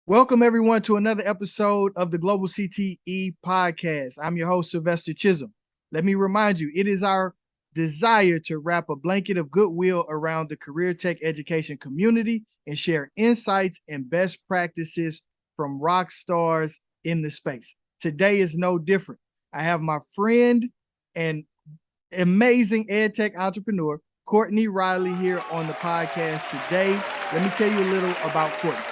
Welcome, everyone, to another episode of the Global CTE podcast. I'm your host, Sylvester Chisholm. Let me remind you, it is our desire to wrap a blanket of goodwill around the career tech education community and share insights and best practices from rock stars in the space. Today is no different. I have my friend and amazing Edtech entrepreneur, Courtney Reilly, here on the podcast today. Let me tell you a little about Courtney.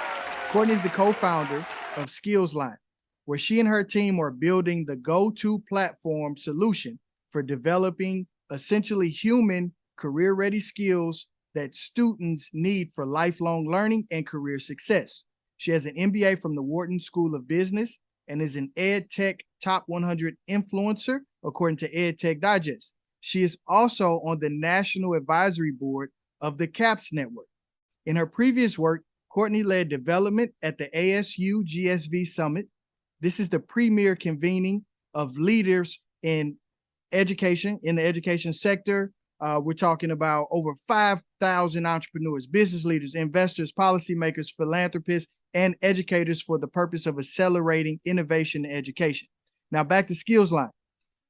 Courtney is the co-founder of Skillsline, where she and her team are building the go-to platform solution for developing essentially human career-ready skills that students need for lifelong learning and career success. She has an MBA from the Wharton School of Business and is an Edtech Top 100 influencer, according to Edtech Digest. She is also on the National Advisory Board of the CAPS Network. In her previous work, Courtney led development at the ASU+GSV Summit. This is the premier convening of leaders in education, in the education sector. We're talking about over 5,000 entrepreneurs, business leaders, investors, policymakers, philanthropists, and educators for the purpose of accelerating innovation in education. Now back to Skillsline.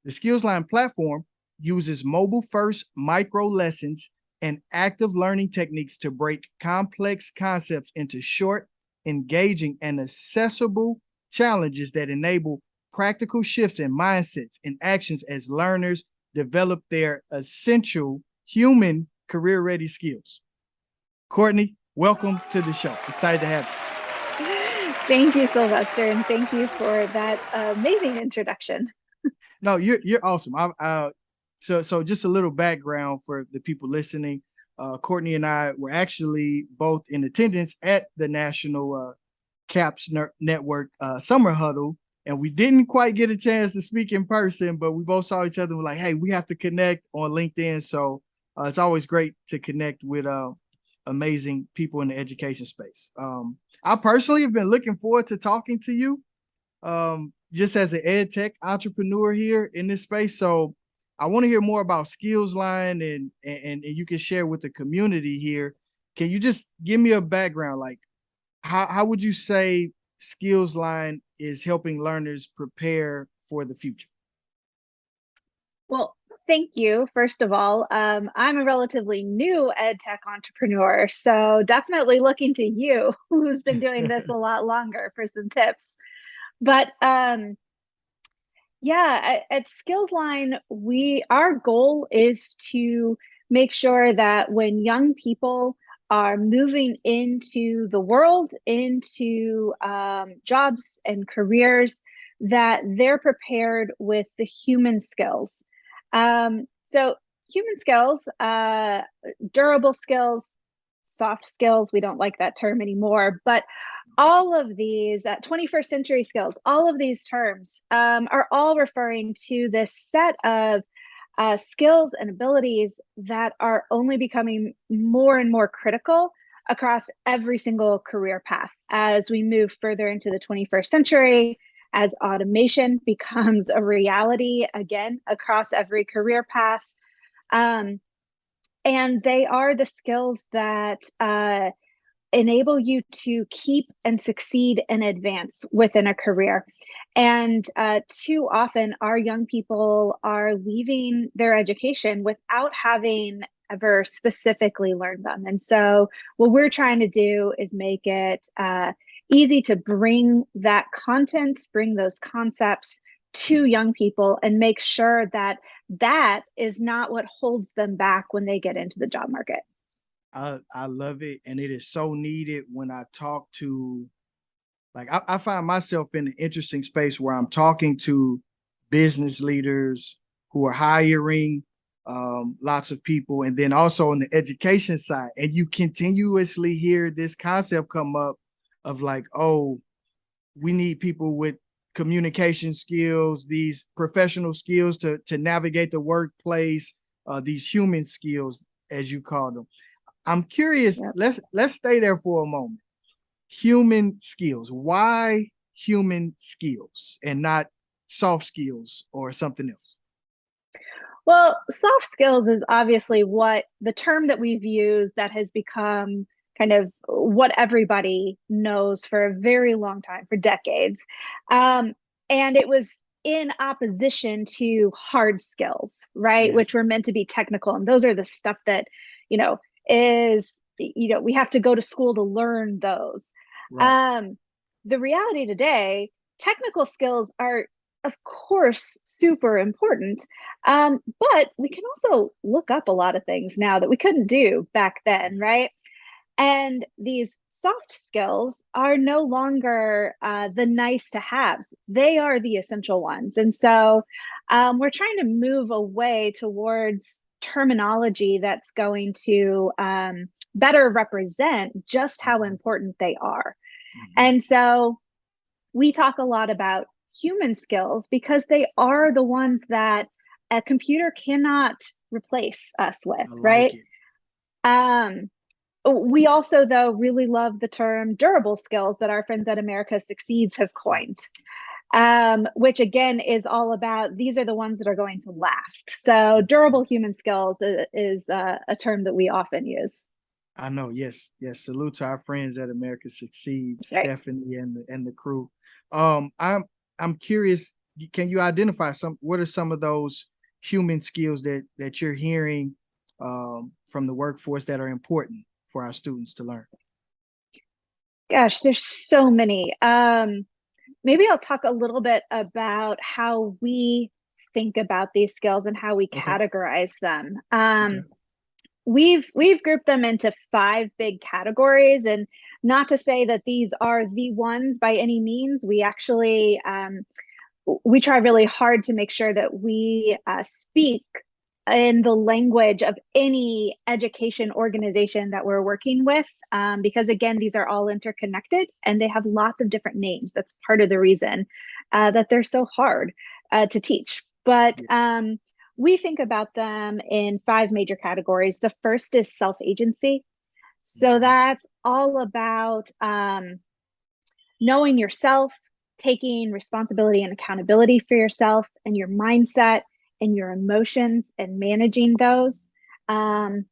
The Skillsline platform uses mobile-first micro lessons and active learning techniques to break complex concepts into short, engaging, and accessible challenges that enable practical shifts in mindsets and actions as learners develop their essential human career-ready skills. Courtney, welcome to the show. Excited to have you. Thank you, Sylvester, and thank you for that amazing introduction. No, you're awesome. So just a little background for the people listening. Courtney and I were actually both in attendance at the National CAPS Network Summer Huddle, and we didn't quite get a chance to speak in person, but we both saw each other and were like, hey, we have to connect on LinkedIn. So it's always great to connect with amazing people in the education space. I personally have been looking forward to talking to you just as an EdTech entrepreneur here in this space. So I want to hear more about Skillsline and you can share with the community here. Can you just give me a background? Like how would you say Skillsline is helping learners prepare for the future? Well, thank you. First of all, I'm a relatively new EdTech entrepreneur, so definitely looking to you, who's been doing this a lot longer, for some tips. But yeah, at Skillsline, our goal is to make sure that when young people are moving into the world, into jobs and careers, that they're prepared with the human skills. So human skills, durable skills, soft skills, we don't like that term anymore, but all of these 21st century skills, all of these terms are all referring to this set of skills and abilities that are only becoming more and more critical across every single career path as we move further into the 21st century, as automation becomes a reality again across every career path. And they are the skills that enable you to keep and succeed and advance within a career. And too often, our young people are leaving their education without having ever specifically learned them. And so what we're trying to do is make it easy to bring that content, bring those concepts to young people and make sure that that is not what holds them back when they get into the job market. I love it. And it is so needed when I talk to, like, I find myself in an interesting space where I'm talking to business leaders who are hiring lots of people, and then also on the education side. And you continuously hear this concept come up of like, oh, we need people with communication skills, these professional skills to navigate the workplace, these human skills, as you call them. I'm curious. Yep. Let's stay there for a moment. Human skills. Why human skills and not soft skills or something else? Well, soft skills is obviously what the term that we've used that has become kind of what everybody knows for a very long time, for decades. And it was in opposition to hard skills, right? Yes. Which were meant to be technical. And those are the stuff that, is, we have to go to school to learn those. Right. The reality today, technical skills are, of course, super important. But we can also look up a lot of things now that we couldn't do back then, right? And these soft skills are no longer the nice to haves. They are the essential ones. And so we're trying to move away towards terminology that's going to better represent just how important they are. And so we talk a lot about human skills because they are the ones that a computer cannot replace us with, I right? like it. We also, though, really love the term durable skills that our friends at America Succeeds have coined, which again is all about these are the ones that are going to last. So durable human skills is a term that we often use. I know. Yes. Yes. Salute to our friends at America Succeeds, Right. Stephanie and the crew. I'm curious. Can you identify what are some of those human skills that you're hearing from the workforce that are important for our students to learn? Gosh, there's so many. Maybe I'll talk a little bit about how we think about these skills and how we Okay. categorize them. Okay. We've grouped them into 5 big categories, and not to say that these are the ones by any means. We actually we try really hard to make sure that we speak in the language of any education organization that we're working with, because again, these are all interconnected and they have lots of different names. That's part of the reason that they're so hard to teach. But we think about them in 5 major categories. The first is self-agency. So that's all about knowing yourself, taking responsibility and accountability for yourself and your mindset and your emotions and managing those. The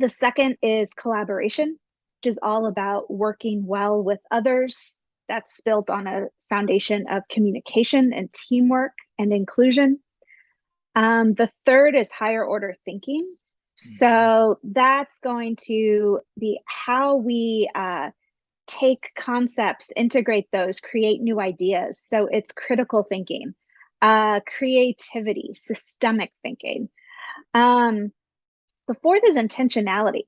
second is collaboration, which is all about working well with others. That's built on a foundation of communication and teamwork and inclusion. The third is higher order thinking. So that's going to be how we take concepts, integrate those, create new ideas. So it's critical thinking, creativity, systemic thinking. The fourth is intentionality.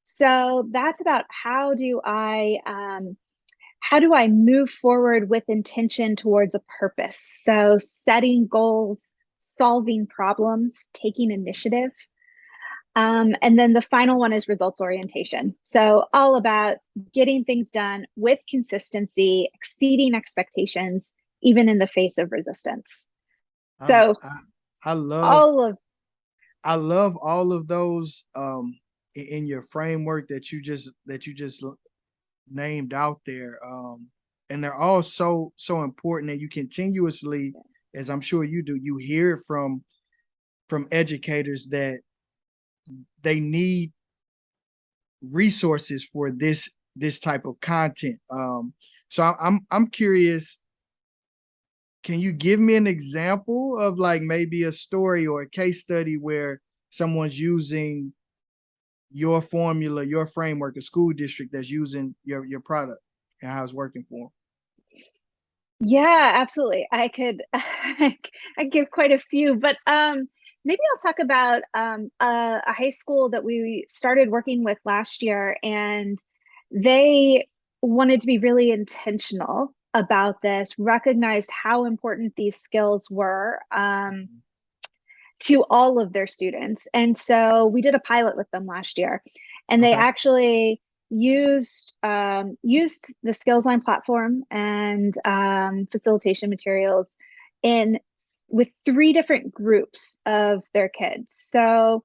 So that's about how do I move forward with intention towards a purpose? So setting goals, solving problems, taking initiative. And then the final one is results orientation. So all about getting things done with consistency, exceeding expectations, even in the face of resistance. So I love all of I love all of those in your framework that you just named out there. And they're all so important, and you continuously, as I'm sure you do, you hear it from educators that they need resources for this type of content. So I'm curious, can you give me an example of like maybe a story or a case study where someone's using your formula, your framework, a school district that's using your product and how it's working for them? Yeah, absolutely. I could I give quite a few, but maybe I'll talk about a high school that we started working with last year, and they wanted to be really intentional about this, recognized how important these skills were to all of their students. And so we did a pilot with them last year, and they Okay. actually used the Skillsline platform and facilitation materials in with 3 different groups of their kids. So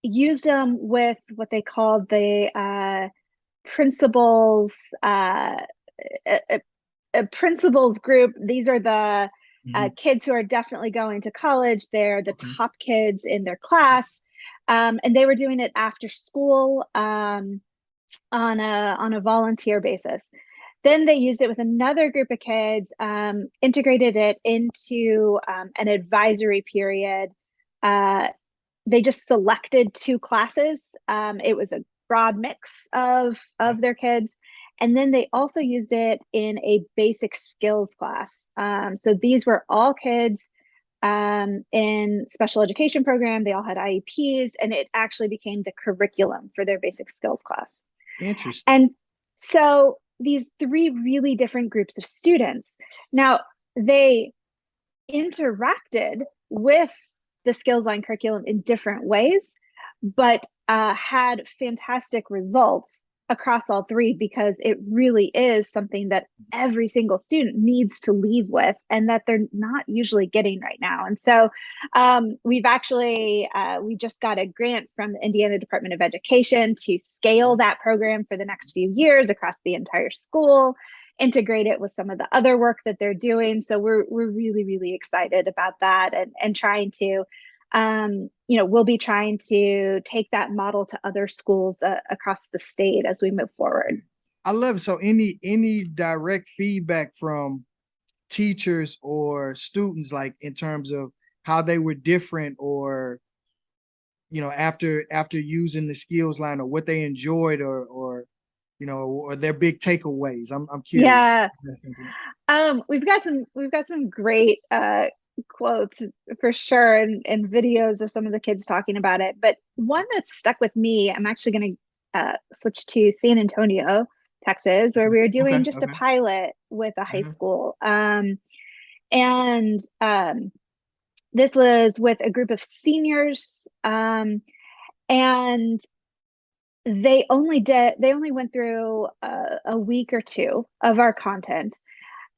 used them with what they called the principals principals group. These are the kids who are definitely going to college. They're the Okay. top kids in their class. And they were doing it after school on a volunteer basis. Then they used it with another group of kids, integrated it into an advisory period. They just selected 2 classes. It was a broad mix of their kids. And then they also used it in a basic skills class. So these were all kids in special education program. They all had IEPs, and it actually became the curriculum for their basic skills class. Interesting. And so these 3 really different groups of students, now they interacted with the Skillsline curriculum in different ways, but had fantastic results across all 3, because it really is something that every single student needs to leave with, and that they're not usually getting right now. And so we've actually, we just got a grant from the Indiana Department of Education to scale that program for the next few years across the entire school, integrate it with some of the other work that they're doing. So we're really, really excited about that, and trying to, we'll be trying to take that model to other schools across the state as we move forward. I love it. So any direct feedback from teachers or students, like in terms of how they were different, or after using the Skillsline, or what they enjoyed, or their big takeaways. I'm curious. Yeah. We've got some great quotes for sure, and videos of some of the kids talking about it. But one that stuck with me, I'm actually going to switch to San Antonio, Texas, where we were doing just a pilot with a high school. And this was with a group of seniors, and they only went through a week or 2 of our content.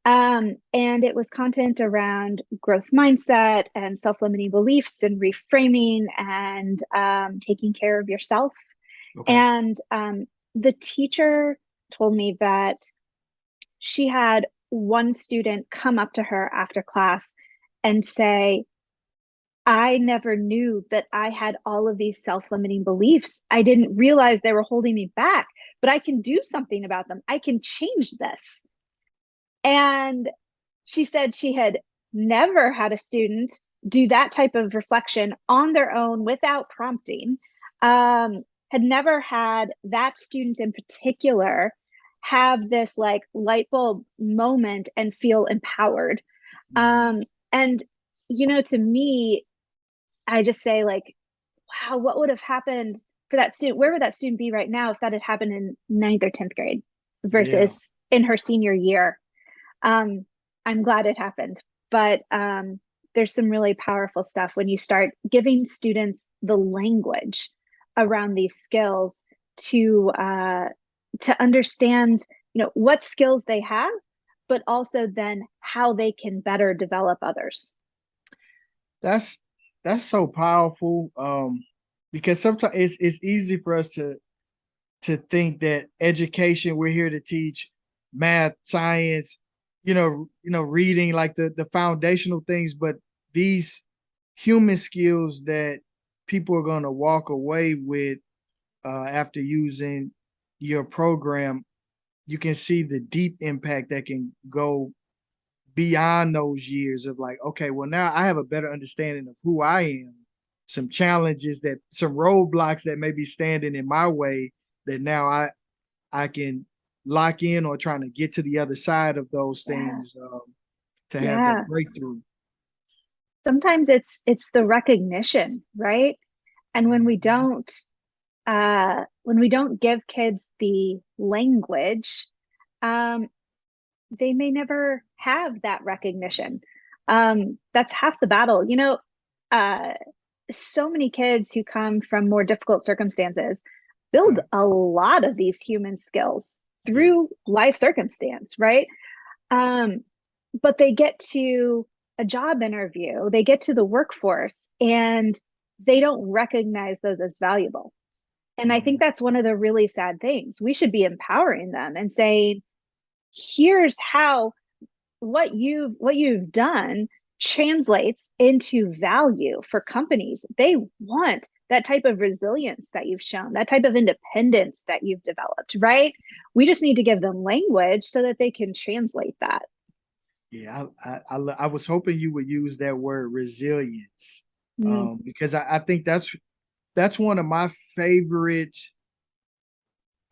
And it was content around growth mindset and self-limiting beliefs and reframing and taking care of yourself. Okay. And the teacher told me that she had one student come up to her after class and say, I never knew that I had all of these self-limiting beliefs. I didn't realize they were holding me back, but I can do something about them. I can change this. And she said she had never had a student do that type of reflection on their own without prompting, had never had that student in particular have this like light bulb moment and feel empowered. And, to me, I just say, like, wow, what would have happened for that student? Where would that student be right now if that had happened in 9th or 10th grade versus in her senior year? I'm glad it happened, but there's some really powerful stuff when you start giving students the language around these skills to understand, what skills they have, but also then how they can better develop others. That's so powerful, because sometimes it's easy for us to think that education, we're here to teach math, science, reading, like the foundational things, but these human skills that people are going to walk away with after using your program, you can see the deep impact that can go beyond those years of, like, okay, well, now I have a better understanding of who I am, some challenges, some roadblocks that may be standing in my way, that now I can lock in, or trying to get to the other side of those things, to have that breakthrough. Sometimes it's the recognition, right? And when we don't give kids the language, they may never have that recognition. That's half the battle. So many kids who come from more difficult circumstances build a lot of these human skills through life circumstance, right? But they get to a job interview, they get to the workforce, and they don't recognize those as valuable. And I think that's one of the really sad things. We should be empowering them and saying, here's how what you've done translates into value for companies. They want that type of resilience that you've shown, that type of independence that you've developed, right? We just need to give them language so that they can translate that. Yeah, I was hoping you would use that word resilience, because I think that's one of my favorite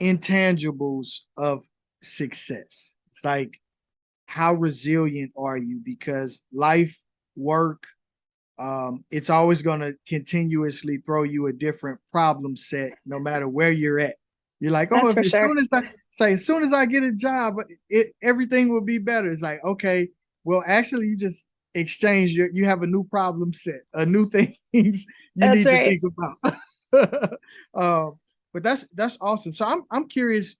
intangibles of success. It's like, how resilient are you? Because life, work, it's always going to continuously throw you a different problem set, no matter where you're at. You're like, oh, That's if for as sure. soon as I say, as soon as I get a job, everything will be better. It's like, okay, well, actually, you just exchange you have a new problem set, a new things you That's need to right. think about. um, but that's awesome. So I'm curious.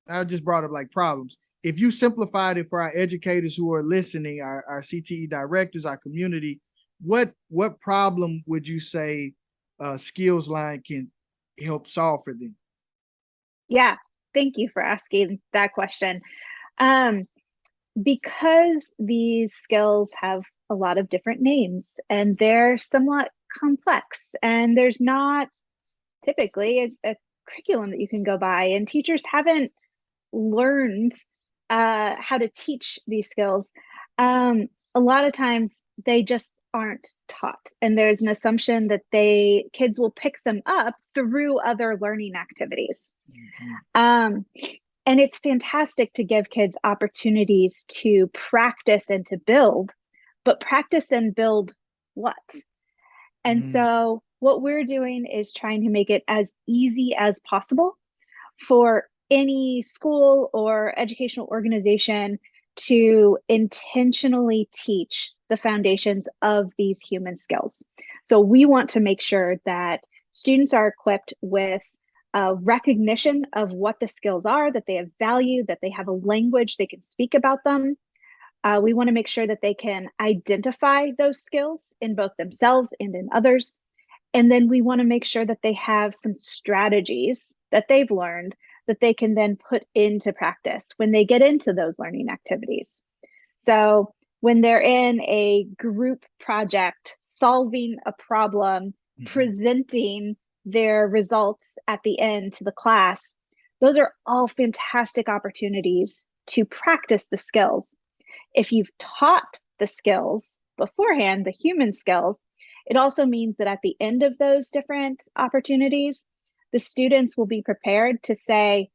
I just brought up like problems. If you simplified it for our educators who are listening, our CTE directors, our community, what problem would you say Skillsline can help solve for them? Yeah. Thank you for asking that question. Um, because these skills have a lot of different names and they're somewhat complex, and there's not typically a curriculum that you can go by, and teachers haven't learned how to teach these skills. A lot of times they just aren't taught, and there's an assumption that kids will pick them up through other learning activities. Mhm. Um, and it's fantastic to give kids opportunities to practice and to build, but practice and build what? And Mm, so what we're doing is trying to make it as easy as possible for any school or educational organization to intentionally teach the foundations of these human skills. So we want to make sure that students are equipped with recognition of what the skills are, that they have value, that they have a language they can speak about them. We want to make sure that they can identify those skills in both themselves and in others. And then we want to make sure that they have some strategies that they've learned that they can then put into practice when they get into those learning activities. So when they're in a group project, solving a problem, mhm. presenting their results at the end to the class, those are all fantastic opportunities to practice the skills. If you've taught the skills beforehand, the human skills, it also means that at the end of those different opportunities, the students will be prepared to say,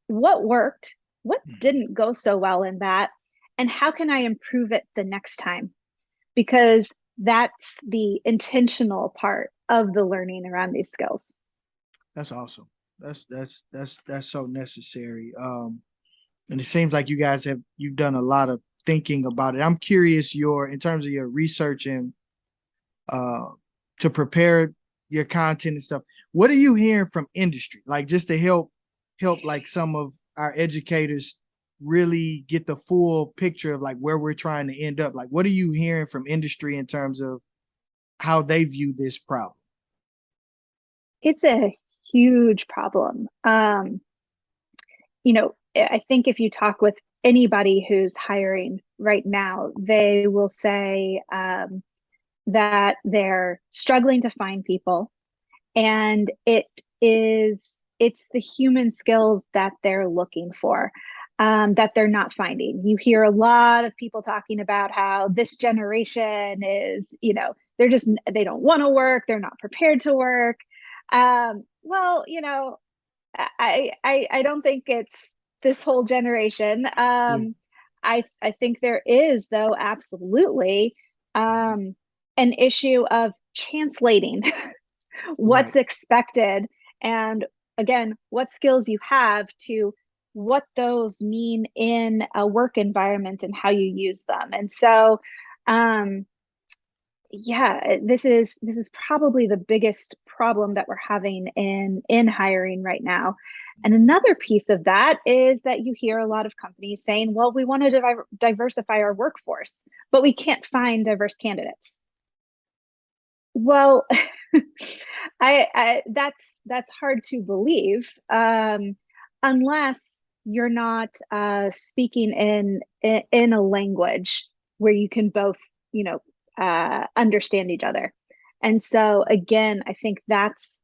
what worked? What didn't go so well in that? And how can I improve it the next time? Because that's the intentional part of the learning around these skills. That's awesome. That's so necessary. And it seems like you've done a lot of thinking about it. I'm curious your in terms of your research and uh to prepare your content and stuff. What are you hearing from industry? Like just to help like some of our educators really get the full picture of like where we're trying to end up. Like what are you hearing from industry in terms of how they view this problem? It's a huge problem. I think if you talk with anybody who's hiring right now, they will say that they're struggling to find people, and it's the human skills that they're looking for, that they're not finding. You hear a lot of people talking about how this generation is, they don't want to work, they're not prepared to work. Well, I don't think it's this whole generation. Yeah. I think there is, though, absolutely an issue of translating Right. what's expected, and again, what skills you have to what those mean in a work environment and how you use them. And so yeah, this is probably the biggest problem that we're having in hiring right now. And another piece of that is that you hear a lot of companies saying, well, we want to diversify our workforce, but we can't find diverse candidates. Well, that's hard to believe, unless you're not speaking in a language where you can both, understand each other. And so again, I think that's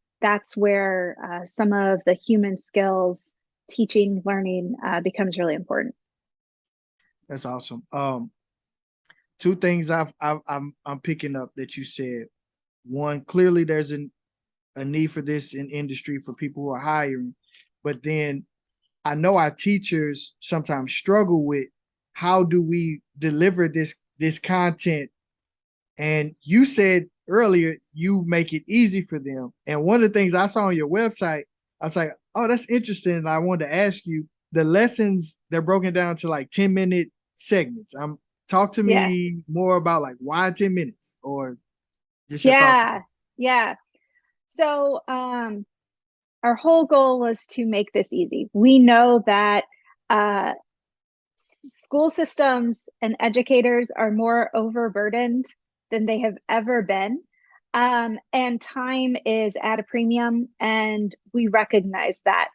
where some of the human skills teaching, learning becomes really important. That's awesome. Two things I'm picking up that you said. One, clearly there's a need for this in industry for people who are hiring, but then I know our teachers sometimes struggle with how do we deliver this content. And you said earlier you make it easy for them. And one of the things I saw on your website, I was like, oh, that's interesting. And I wanted to ask you, the lessons, they're broken down to like 10-minute segments. Talk to Yeah. me more about like why 10 minutes or just your thoughts. Yeah. So our whole goal was to make this easy. We know that school systems and educators are more overburdened than they have ever been. And time is at a premium, and we recognize that.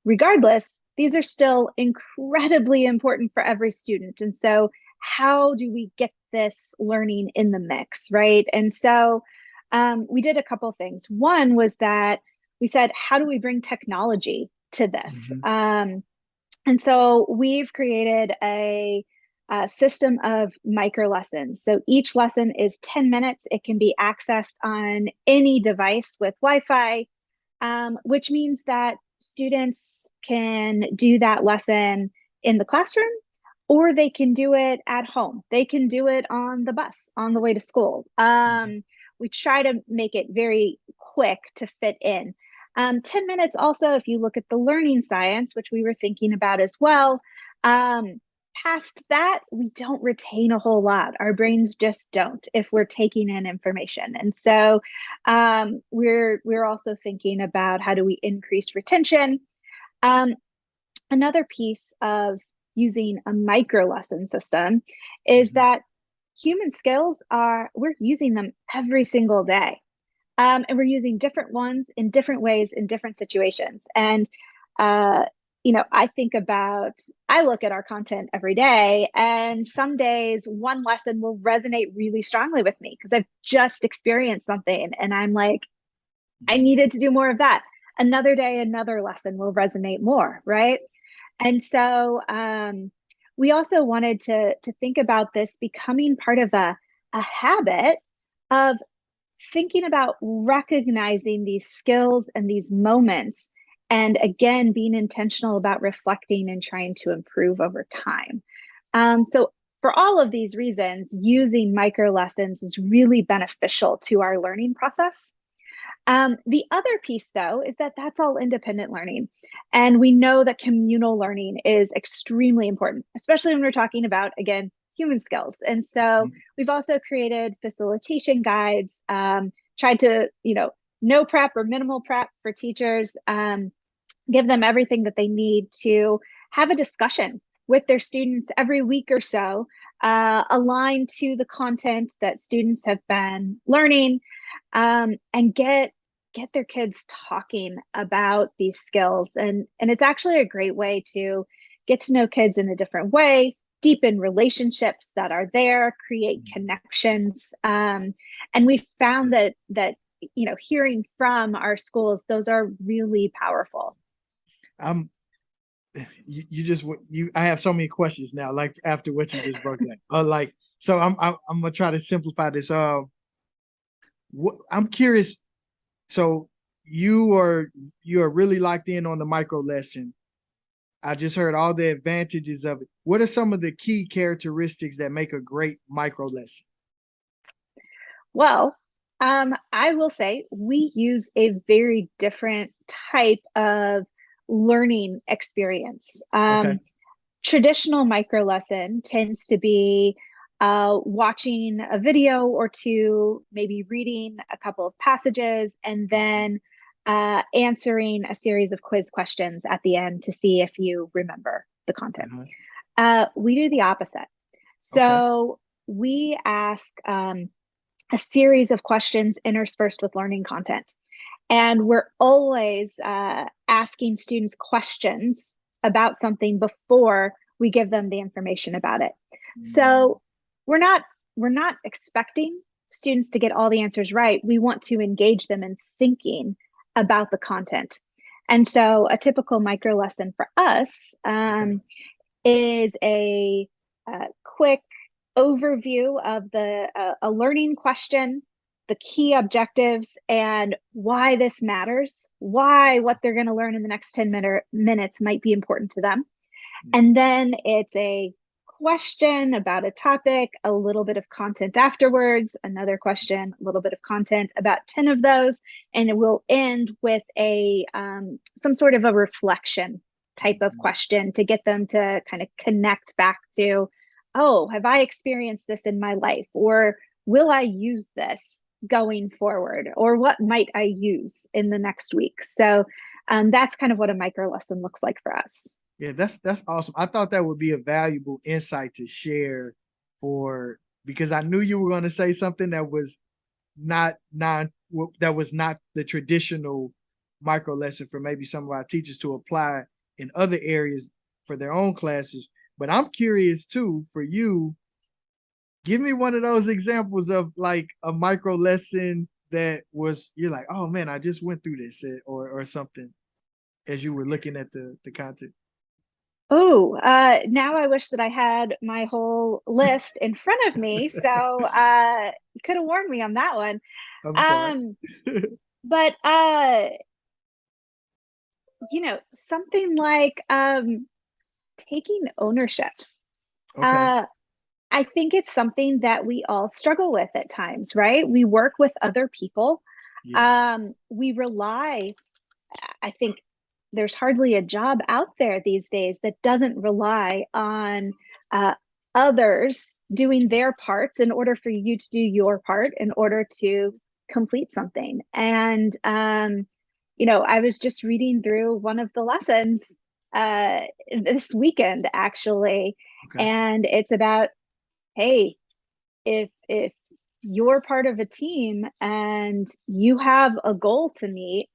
Regardless, these are still incredibly important for every student. And so, how do we get this learning in the mix, right? And so, we did a couple things. One was that we said, how do we bring technology to this? And so we've created a system of micro lessons. So each lesson is 10 minutes. It can be accessed on any device with Wi-Fi, which means that students can do that lesson in the classroom, or they can do it at home. They can do it on the bus on the way to school. We try to make it very quick to fit in. 10 minutes also, if you look at the learning science, which we were thinking about as well, past that, we don't retain a whole lot. Our brains just don't if we're taking in information. And so we're also thinking about how do we increase retention. Another piece of using a micro lesson system is that human skills we're using them every single day. And we're using different ones in different ways in different situations. And, I look at our content every day, and some days one lesson will resonate really strongly with me because I've just experienced something and I'm like, I needed to do more of that. Another day, another lesson will resonate more, right? And so we also wanted to think about this becoming part of a habit of thinking about recognizing these skills and these moments, and again, being intentional about reflecting and trying to improve over time. So for all of these reasons, using micro lessons is really beneficial to our learning process. The other piece, though, is that that's all independent learning. And we know that communal learning is extremely important, especially when we're talking about, again, human skills. And so we've also created facilitation guides, tried to, no prep or minimal prep for teachers, give them everything that they need to have a discussion with their students every week or so, aligned to the content that students have been learning, and get their kids talking about these skills. And it's actually a great way to get to know kids in a different way, deepen relationships that are there, create connections. And we found that hearing from our schools, those are really powerful. I have so many questions now, like after what you just broke down. So I'm gonna try to simplify this. I'm curious. So you are really locked in on the micro lesson. I just heard all the advantages of it. What are some of the key characteristics that make a great micro lesson? Well, I will say we use a very different type of learning experience. Okay. Traditional micro lesson tends to be watching a video or two, maybe reading a couple of passages, and then answering a series of quiz questions at the end to see if you remember the content. We do the opposite. So we ask a series of questions interspersed with learning content. And we're always asking students questions about something before we give them the information about it. So we're not expecting students to get all the answers right. We want to engage them in thinking about the content. And so a typical micro lesson for us is a quick overview of a learning question, the key objectives, and why this matters, why what they're going to learn in the next 10 minutes might be important to them. And then it's a question about a topic, a little bit of content afterwards, another question, a little bit of content, about 10 of those, and it will end with a some sort of a reflection type of question to get them to kind of connect back to, oh, have I experienced this in my life? Or will I use this going forward? Or what might I use in the next week? So that's kind of what a micro lesson looks like for us. Yeah, that's awesome. I thought that would be a valuable insight to share because I knew you were going to say something that was not the traditional micro lesson for maybe some of our teachers to apply in other areas for their own classes. But I'm curious too, for you, give me one of those examples of like a micro lesson that you're like, oh man, I just went through this or something as you were looking at the content. Oh, now I wish that I had my whole list in front of me. So you could have warned me on that one. I'm sorry. But something like taking ownership. Okay. I think it's something that we all struggle with at times, right? We work with other people. Yes. We rely, I think there's hardly a job out there these days that doesn't rely on others doing their parts in order for you to do your part in order to complete something. And, I was just reading through one of the lessons this weekend, actually, Okay. and it's about, hey, if you're part of a team and you have a goal to meet,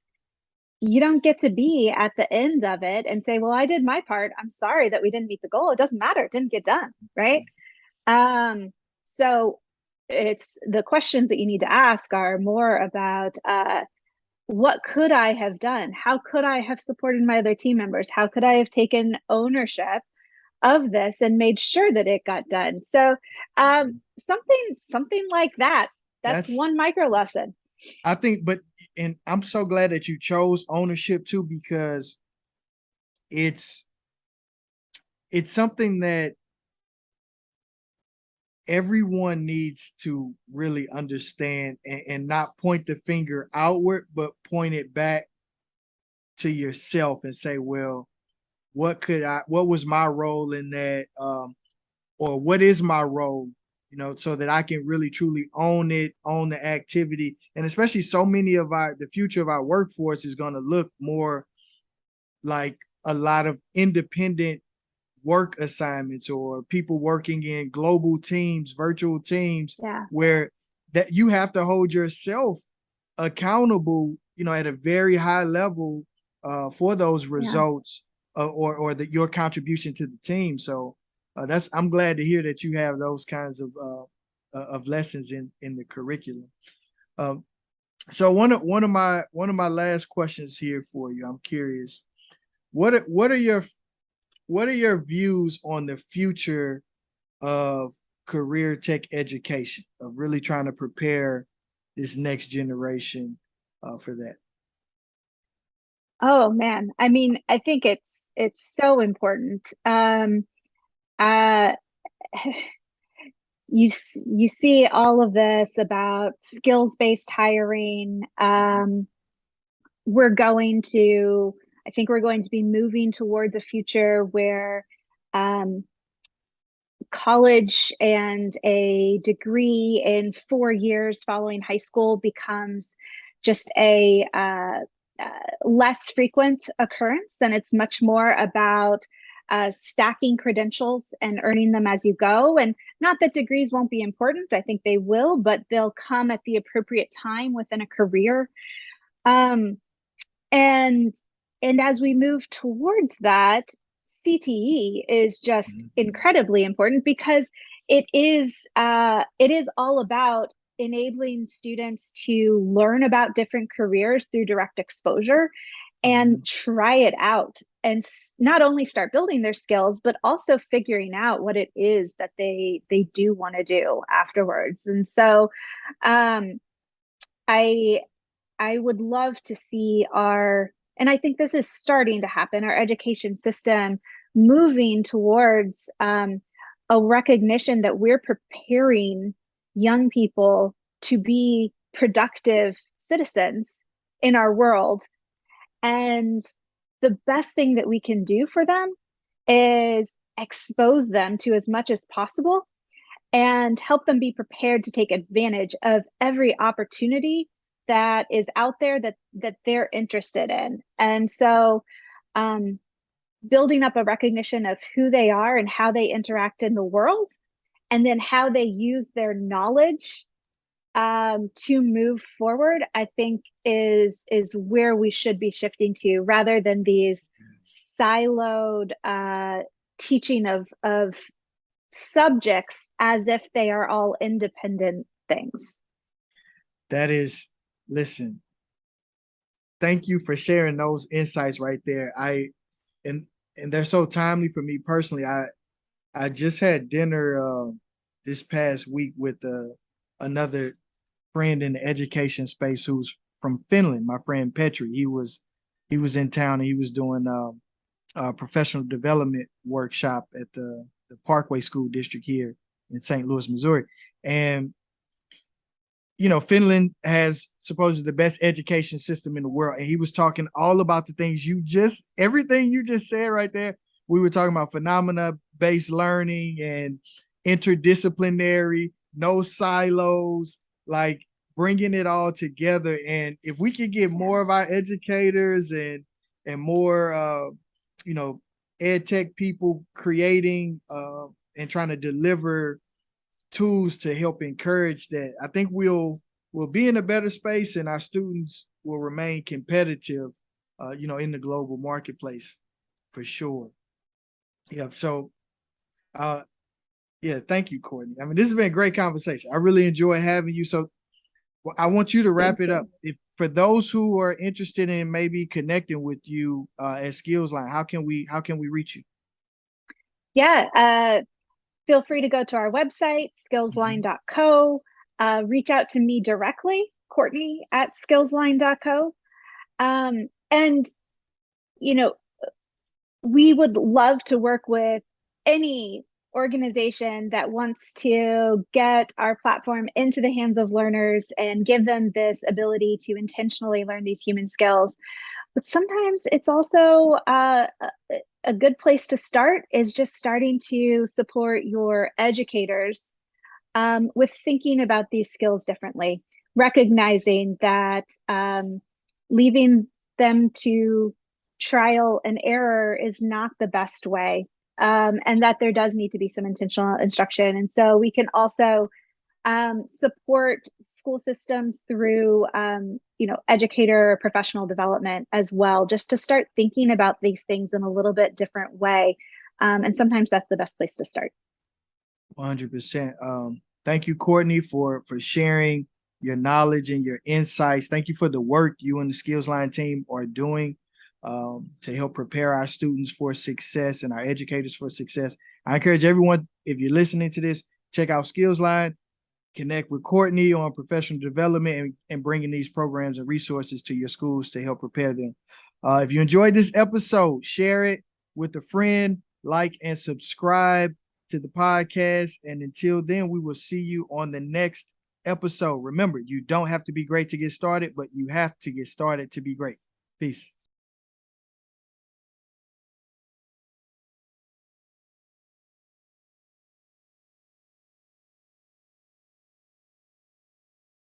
you don't get to be at the end of it and say, well, I did my part. I'm sorry that we didn't meet the goal. It doesn't matter. It didn't get done. Right. So it's the questions that you need to ask are more about what could I have done? How could I have supported my other team members? How could I have taken ownership of this and made sure that it got done? So something like that. That's That's one micro lesson. I think, and I'm so glad that you chose ownership too, because it's something that everyone needs to really understand and not point the finger outward, but point it back to yourself and say, well, what was my role in that? Or what is my role, so that I can really truly own the activity. And especially so many of the future of our workforce is going to look more like a lot of independent work assignments or people working in global teams, virtual teams, where that you have to hold yourself accountable, at a very high level for those results or your contribution to the team. So I'm glad to hear that you have those kinds of lessons in the curriculum. So one of my last questions here for you, I'm curious, what are your views on the future of career tech education, of really trying to prepare this next generation for that? Oh man, I mean, I think it's so important. Uh, you see all of this about skills-based hiring. I think we're going to be moving towards a future where college and a degree in 4 years following high school becomes just a less frequent occurrence, and it's much more about stacking credentials and earning them as you go. And not that degrees won't be important, I think they will, but they'll come at the appropriate time within a career. And as we move towards that, CTE is just incredibly important because it is all about enabling students to learn about different careers through direct exposure and try it out, and not only start building their skills, but also figuring out what it is that they do want to do afterwards. And so I would love to see and I think this is starting to happen, our education system moving towards a recognition that we're preparing young people to be productive citizens in our world. And the best thing that we can do for them is expose them to as much as possible and help them be prepared to take advantage of every opportunity that is out there that they're interested in. And so building up a recognition of who they are and how they interact in the world, and then how they use their knowledge to move forward, I think is where we should be shifting to, rather than these siloed teaching of subjects as if they are all independent things. That is, listen, thank you for sharing those insights right there. And they're so timely for me personally. I just had dinner this past week with another friend in the education space who's from Finland, my friend Petri. He was in town, and he was doing a professional development workshop at the Parkway School District here in St. Louis, Missouri. And Finland has supposedly the best education system in the world. And he was talking all about the things everything you just said right there. We were talking about phenomena-based learning and interdisciplinary, no silos, like bringing it all together. And if we could get more of our educators and more, Edtech people creating and trying to deliver tools to help encourage that, I think we'll be in a better space, and our students will remain competitive, in the global marketplace for sure. Yeah. So, yeah, thank you, Courtney. I mean, this has been a great conversation. I really enjoy having you. So I want you to wrap it up. If for those who are interested in maybe connecting with you at Skillsline, how can we reach you? Yeah. Feel free to go to our website, skillsline.co. Reach out to me directly, Courtney at skillsline.co. And, we would love to work with any organization that wants to get our platform into the hands of learners and give them this ability to intentionally learn these human skills. But sometimes it's also a good place to start is just starting to support your educators with thinking about these skills differently, recognizing that leaving them to trial and error is not the best way, and that there does need to be some intentional instruction. And so we can also support school systems through, educator professional development as well, just to start thinking about these things in a little bit different way. And sometimes that's the best place to start. 100%. Thank you, Courtney, for sharing your knowledge and your insights. Thank you for the work you and the Skillsline team are doing to help prepare our students for success and our educators for success. I encourage everyone, if you're listening to this, check out Skillsline, connect with Courtney on professional development and bringing these programs and resources to your schools to help prepare them. If you enjoyed this episode, share it with a friend, like and subscribe to the podcast. And until then, we will see you on the next episode. Remember, you don't have to be great to get started, but you have to get started to be great. Peace.